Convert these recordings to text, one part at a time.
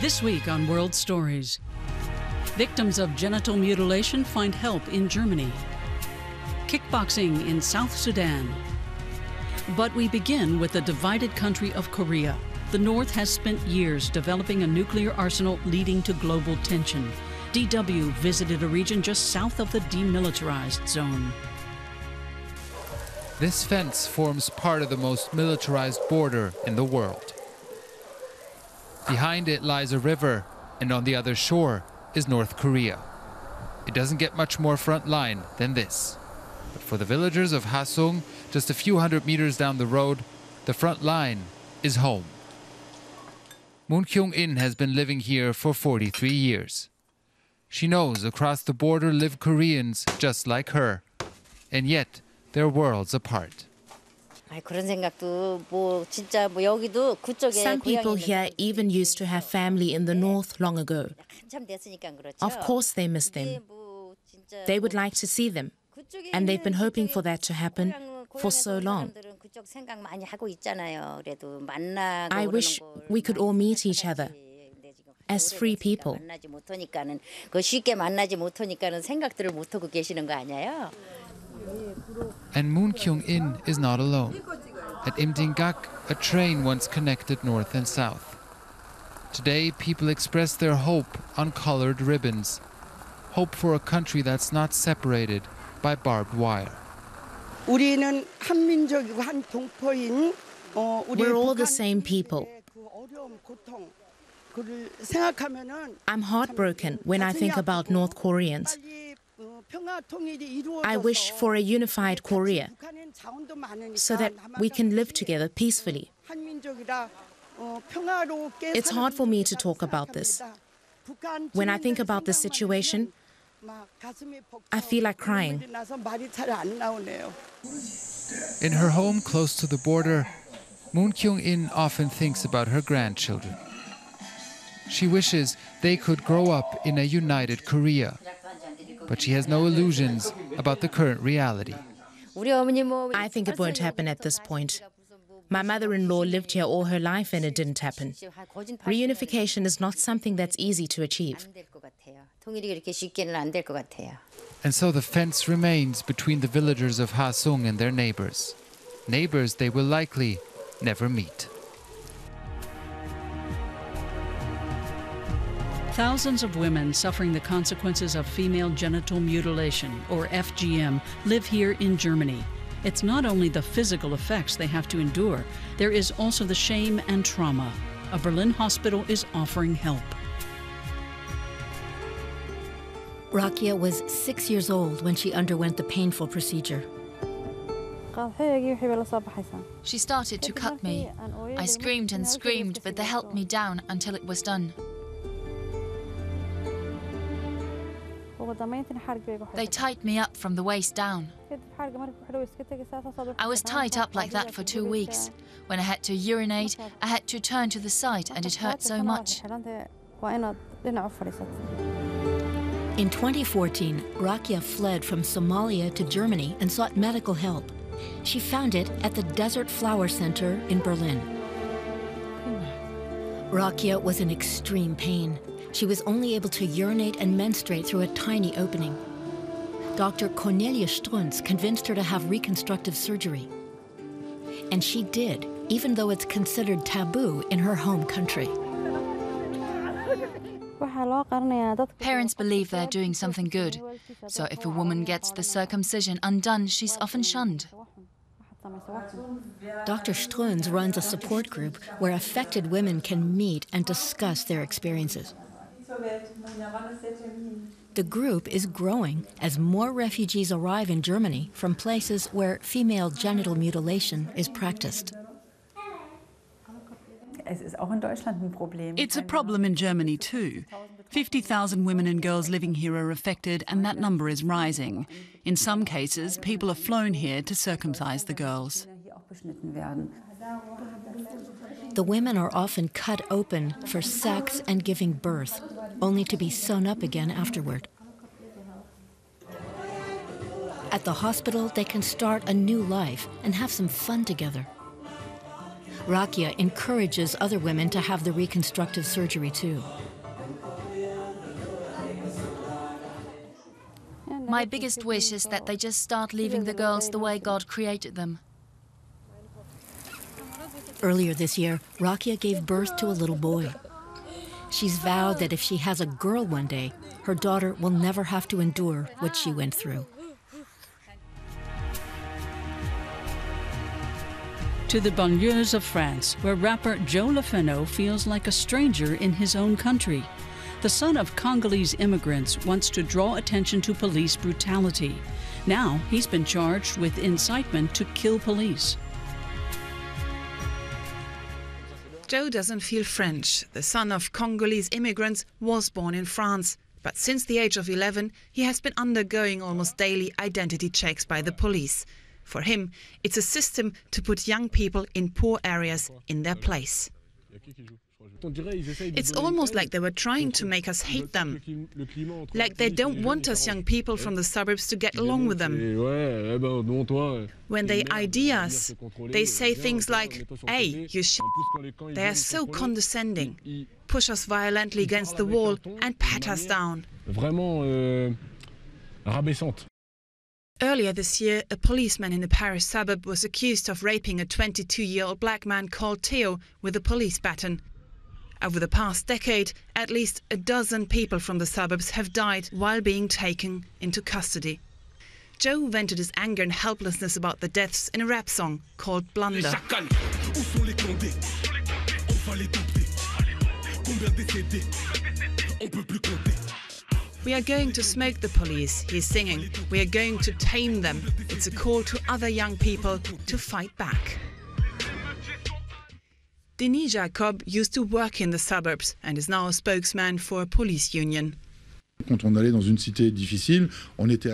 This week on World Stories, victims of genital mutilation find help in Germany. Kickboxing in South Sudan. But we begin with the divided country of Korea. The North has spent years developing a nuclear arsenal leading to global tension. DW visited a region just south of the demilitarized zone. This fence forms part of the most militarized border in the world. Behind it lies a river, and on the other shore is North Korea. It doesn't get much more front line than this. But for the villagers of Hasung, just a few hundred meters down the road, the front line is home. Moon Kyung-in has been living here for 43 years. She knows across the border live Koreans just like her, and yet they're worlds apart. Some people here even used to have family in the north long ago. Of course they miss them. They would like to see them, and they've been hoping for that to happen for so long. I wish we could all meet each other as free people. And Moon Kyung-in is not alone. At Imdingak, a train once connected north and south. Today, people express their hope on colored ribbons. Hope for a country that's not separated by barbed wire. We're all the same people. I'm heartbroken when I think about North Koreans. I wish for a unified Korea so that we can live together peacefully. It's hard for me to talk about this. When I think about the situation, I feel like crying. In her home close to the border, Moon Kyung-in often thinks about her grandchildren. She wishes they could grow up in a united Korea. But she has no illusions about the current reality. I think it won't happen at this point. My mother-in-law lived here all her life and it didn't happen. Reunification is not something that's easy to achieve. And so the fence remains between the villagers of Hasung and their neighbors. Neighbors they will likely never meet. Thousands of women suffering the consequences of female genital mutilation, or FGM, live here in Germany. It's not only the physical effects they have to endure, there is also the shame and trauma. A Berlin hospital is offering help. Rakia was 6 years old when she underwent the painful procedure. She started to cut me. I screamed and screamed, but they held me down until it was done. They tied me up from the waist down. I was tied up like that for 2 weeks. When I had to urinate, I had to turn to the side and it hurt so much. In 2014, Rakia fled from Somalia to Germany and sought medical help. She found it at the Desert Flower Center in Berlin. Rakia was in extreme pain. She was only able to urinate and menstruate through a tiny opening. Dr. Cornelia Strunz convinced her to have reconstructive surgery. And she did, even though it's considered taboo in her home country. Parents believe they're doing something good. So if a woman gets the circumcision undone, she's often shunned. Dr. Strunz runs a support group where affected women can meet and discuss their experiences. The group is growing as more refugees arrive in Germany from places where female genital mutilation is practiced. It's a problem in Germany too. 50,000 women and girls living here are affected, and that number is rising. In some cases, people are flown here to circumcise the girls. The women are often cut open for sex and giving birth, only to be sewn up again afterward. At the hospital, they can start a new life and have some fun together. Rakia encourages other women to have the reconstructive surgery too. My biggest wish is that they just start leaving the girls the way God created them. Earlier this year, Rakia gave birth to a little boy. She's vowed that if she has a girl one day, her daughter will never have to endure what she went through. To the banlieues of France, where rapper Joe Lefeno feels like a stranger in his own country. The son of Congolese immigrants wants to draw attention to police brutality. Now he's been charged with incitement to kill police. Joe doesn't feel French. The son of Congolese immigrants was born in France. But since the age of 11, he has been undergoing almost daily identity checks by the police. For him, it's a system to put young people in poor areas in their place. It's almost like they were trying to make us hate them. Like they don't want us young people from the suburbs to get along with them. When they ID us, they say things like, "Hey, you shit." They are so condescending, push us violently against the wall and pat us down. Earlier this year, a policeman in a Paris suburb was accused of raping a 22-year-old black man called Theo with a police baton. Over the past decade, at least a dozen people from the suburbs have died while being taken into custody. Joe vented his anger and helplessness about the deaths in a rap song called Blunder. We are going to smoke the police, he's singing. We are going to tame them. It's a call to other young people to fight back. Denis Jacob used to work in the suburbs and is now a spokesman for a police union.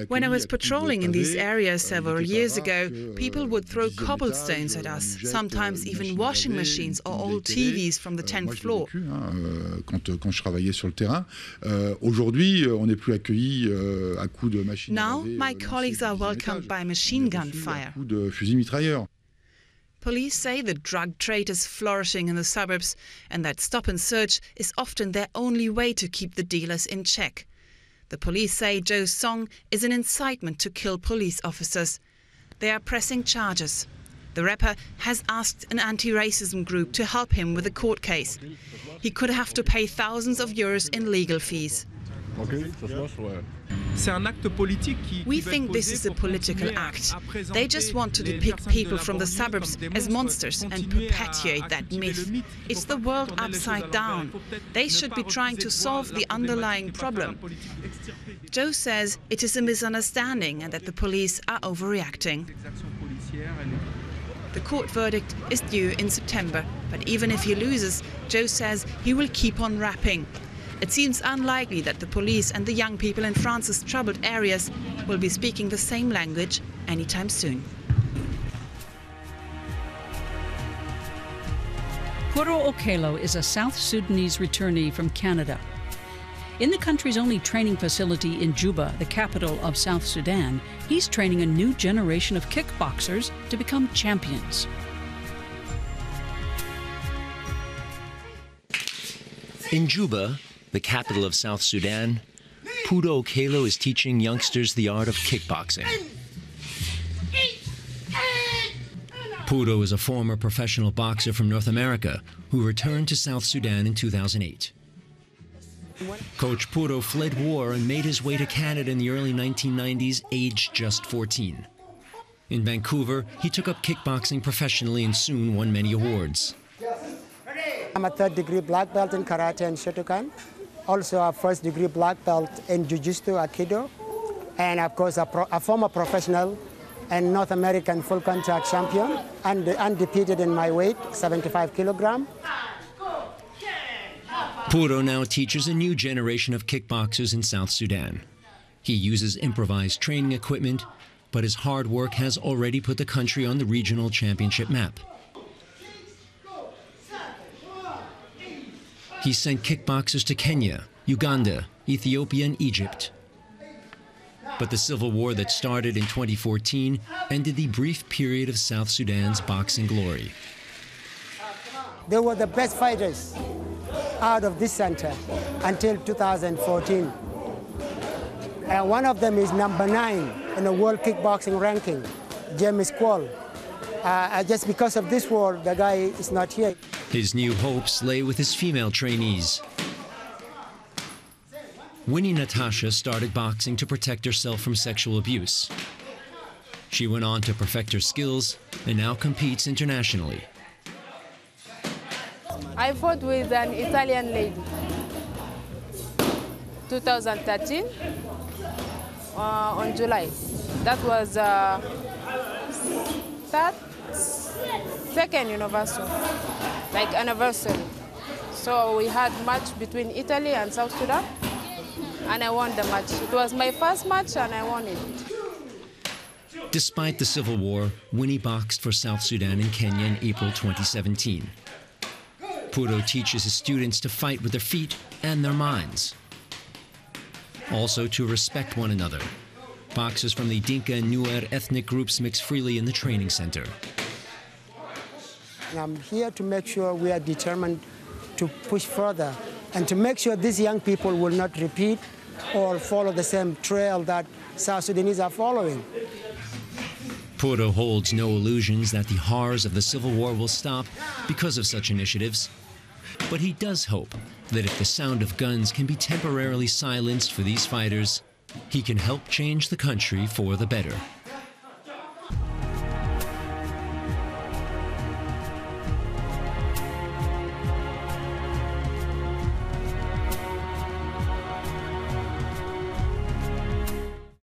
When I was patrolling in these areas several years ago, people would throw cobblestones at us, sometimes even washing machines or old TVs from the 10th floor. Now, my colleagues are welcomed by machine gun fire. Police say the drug trade is flourishing in the suburbs and that stop and search is often their only way to keep the dealers in check. The police say Joe's song is an incitement to kill police officers. They are pressing charges. The rapper has asked an anti-racism group to help him with a court case. He could have to pay thousands of euros in legal fees. We think this is a political act. They just want to depict people from the suburbs as monsters and perpetuate that myth. It's the world upside down. They should be trying to solve the underlying problem. Joe says it is a misunderstanding and that the police are overreacting. The court verdict is due in September, but even if he loses, Joe says he will keep on rapping. It seems unlikely that the police and the young people in France's troubled areas will be speaking the same language anytime soon. Puro Okello is a South Sudanese returnee from Canada. In the country's only training facility in Juba, the capital of South Sudan, he's training a new generation of kickboxers to become champions. In Juba, the capital of South Sudan, Puro Okello is teaching youngsters the art of kickboxing. Puro is a former professional boxer from North America who returned to South Sudan in 2008. Coach Puro fled war and made his way to Canada in the early 1990s, aged just 14. In Vancouver, he took up kickboxing professionally and soon won many awards. I'm a third-degree black belt in karate and Shotokan, also a first-degree black belt in Jiu-Jitsu, Aikido, and of course a former professional and North American full contact champion, and undefeated in my weight, 75 kilograms. Puro now teaches a new generation of kickboxers in South Sudan. He uses improvised training equipment, but his hard work has already put the country on the regional championship map. He sent kickboxers to Kenya, Uganda, Ethiopia, and Egypt. But the civil war that started in 2014 ended the brief period of South Sudan's boxing glory. They were the best fighters out of this center until 2014. And one of them is number 9 in the world kickboxing ranking, James Quall. Just because of this war, the guy is not here. His new hopes lay with his female trainees. Winnie Natasha started boxing to protect herself from sexual abuse. She went on to perfect her skills and now competes internationally. I fought with an Italian lady, 2013, on July. That was second anniversary. So we had match between Italy and South Sudan, and I won the match. It was my first match, and I won it. Despite the civil war, Winnie boxed for South Sudan and Kenya in April 2017. Puro teaches his students to fight with their feet and their minds. Also to respect one another. Boxers from the Dinka and Nuer ethnic groups mix freely in the training center. I'm here to make sure we are determined to push further and to make sure these young people will not repeat or follow the same trail that South Sudanese are following. Puro holds no illusions that the horrors of the Civil War will stop because of such initiatives. But he does hope that if the sound of guns can be temporarily silenced for these fighters, he can help change the country for the better.